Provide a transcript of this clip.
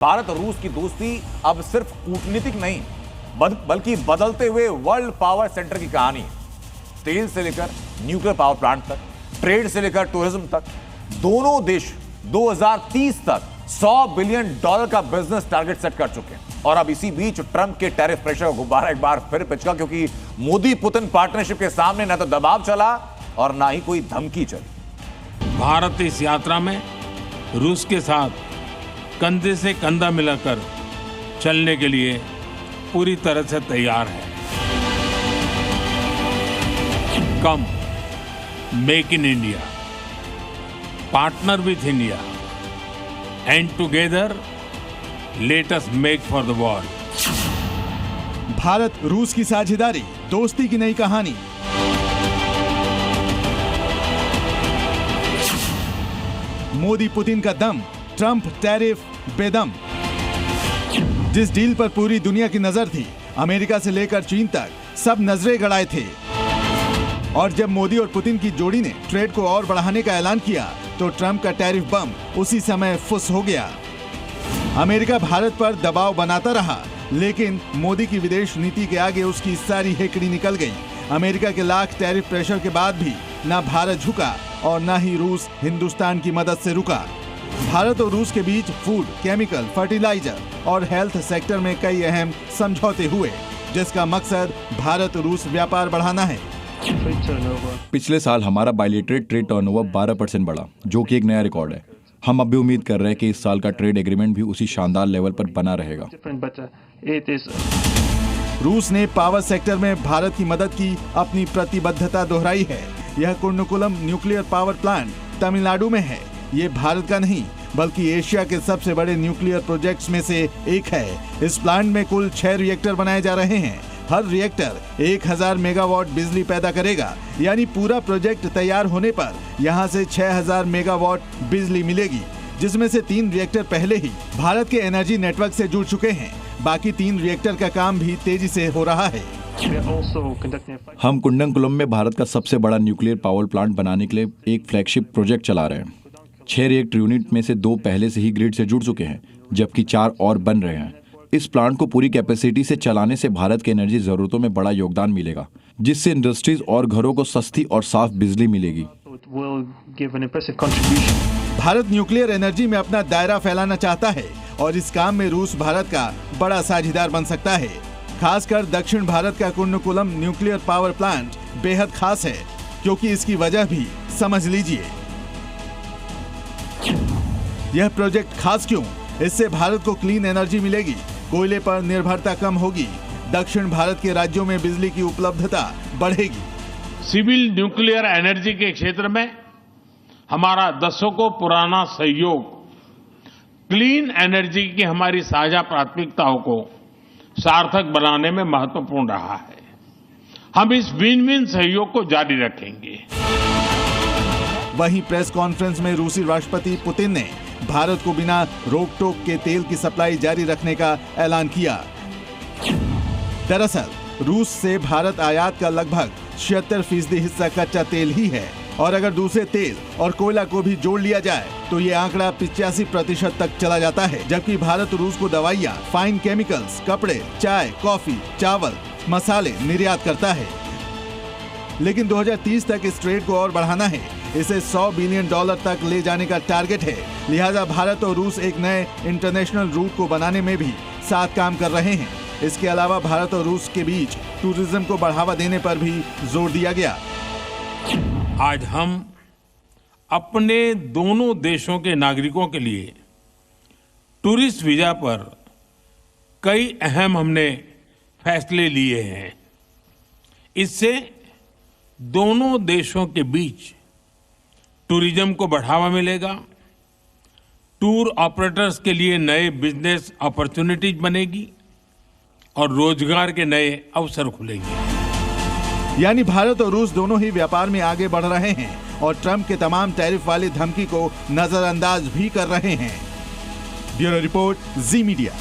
भारत और रूस की दोस्ती अब सिर्फ कूटनीतिक नहीं बल्कि बदलते हुए वर्ल्ड पावर सेंटर की कहानी है। तेल से लेकर न्यूक्लियर पावर प्लांट तक, ट्रेड से लेकर टूरिज्म तक, दोनों देश 2030 तक $100 बिलियन का बिजनेस टारगेट सेट कर चुके हैं। और अब इसी बीच ट्रंप के टैरिफ प्रेशर का गुब्बारा एक बार फिर पिचका, क्योंकि मोदी पुतिन पार्टनरशिप के सामने न तो दबाव चला और ना ही कोई धमकी चली। भारत इस यात्रा में रूस के साथ कंधे से कंधा मिलाकर चलने के लिए पूरी तरह से तैयार है। कम make in India, partner with India and together let us make for the world. Bharat रूस की साझेदारी, दोस्ती की नई कहानी। मोदी पुतिन का दम, ट्रंप टैरिफ बेदम। जिस डील पर पूरी दुनिया की नजर थी, अमेरिका से लेकर चीन तक सब नजरें गड़ाए थे। और जब मोदी और पुतिन की जोड़ी ने ट्रेड को और बढ़ाने का ऐलान किया तो ट्रंप का टैरिफ बम उसी समय फुस हो गया। अमेरिका भारत पर दबाव बनाता रहा, लेकिन मोदी की विदेश नीति के आगे उसकी सारी हेकड़ी निकल गई। अमेरिका के लाख टैरिफ प्रेशर के बाद भी ना भारत झुका और ना ही रूस हिंदुस्तान की मदद से रुका। भारत और रूस के बीच फूड, केमिकल, फर्टिलाइजर और हेल्थ सेक्टर में कई अहम समझौते हुए, जिसका मकसद भारत रूस व्यापार बढ़ाना है। पिछले साल हमारा बायलैटरल ट्रेड टर्नओवर 12% बढ़ा, जो कि एक नया रिकॉर्ड है। हम अब भी उम्मीद कर रहे हैं कि इस साल का ट्रेड एग्रीमेंट भी उसी शानदार लेवल पर बना रहेगा। रूस ने पावर सेक्टर में भारत की मदद की अपनी प्रतिबद्धता दोहराई है। यह कुर्नुकुलम न्यूक्लियर पावर प्लांट तमिलनाडु में है। ये भारत का नहीं बल्कि एशिया के सबसे बड़े न्यूक्लियर प्रोजेक्ट्स में से एक है। इस प्लांट में कुल 6 रिएक्टर बनाए जा रहे हैं। हर रिएक्टर 1000 मेगावाट बिजली पैदा करेगा, यानी पूरा प्रोजेक्ट तैयार होने पर यहाँ से 6000 मेगावाट बिजली मिलेगी, जिसमें से 3 रिएक्टर पहले ही भारत के एनर्जी नेटवर्क से जुड़ चुके हैं। बाकी 3 रिएक्टर का काम भी तेजी से हो रहा है। हम कुंडनकुलम में भारत का सबसे बड़ा न्यूक्लियर पावर प्लांट बनाने के लिए एक फ्लैगशिप प्रोजेक्ट चला रहे हैं। 6 रिएक्टर यूनिट में से 2 पहले से ही ग्रिड से जुड़ चुके हैं, जबकि 4 और बन रहे हैं। इस प्लांट को पूरी कैपेसिटी से चलाने से भारत के एनर्जी जरूरतों में बड़ा योगदान मिलेगा, जिससे इंडस्ट्रीज और घरों को सस्ती और साफ बिजली मिलेगी। भारत न्यूक्लियर एनर्जी में अपना दायरा फैलाना चाहता है और इस काम में रूस भारत का बड़ा साझेदार बन सकता है। खासकर दक्षिण भारत का कुर्नुकुलम न्यूक्लियर पावर प्लांट बेहद खास है, क्योंकि इसकी वजह भी समझ लीजिए। यह प्रोजेक्ट खास क्यों? इससे भारत को क्लीन एनर्जी मिलेगी, कोयले पर निर्भरता कम होगी, दक्षिण भारत के राज्यों में बिजली की उपलब्धता बढ़ेगी। सिविल न्यूक्लियर एनर्जी के क्षेत्र में हमारा दशकों पुराना सहयोग क्लीन एनर्जी की हमारी साझा प्राथमिकताओं को सार्थक बनाने में महत्वपूर्ण रहा है। हम इस विन विन सहयोग को जारी रखेंगे। वहीं प्रेस कॉन्फ्रेंस में रूसी राष्ट्रपति पुतिन ने भारत को बिना रोक टोक के तेल की सप्लाई जारी रखने का ऐलान किया। दरअसल रूस से भारत आयात का लगभग 76% हिस्सा कच्चा तेल ही है, और अगर दूसरे तेल और कोयला को भी जोड़ लिया जाए तो ये आंकड़ा 85% तक चला जाता है। जबकि भारत रूस को दवाइयाँ, फाइन केमिकल्स, कपड़े, चाय, कॉफी, चावल, मसाले निर्यात करता है। लेकिन 2030 तक इस ट्रेड को और बढ़ाना है। इसे $100 बिलियन तक ले जाने का टारगेट है। लिहाजा भारत और रूस एक नए इंटरनेशनल रूट को बनाने में भी साथ काम कर रहे हैं। इसके अलावा भारत और रूस के बीच टूरिज्म को बढ़ावा देने पर भी जोर दिया गया। आज हम अपने दोनों देशों के नागरिकों के लिए टूरिस्ट वीजा पर कई अहम हमने फैसले लिए हैं। इससे दोनों देशों के बीच टूरिज्म को बढ़ावा मिलेगा, टूर ऑपरेटर्स के लिए नए बिजनेस अपॉर्चुनिटीज बनेगी और रोजगार के नए अवसर खुलेंगे। यानी भारत और रूस दोनों ही व्यापार में आगे बढ़ रहे हैं और ट्रंप के तमाम टैरिफ वाली धमकी को नजरअंदाज भी कर रहे हैं। ब्यूरो रिपोर्ट, जी मीडिया।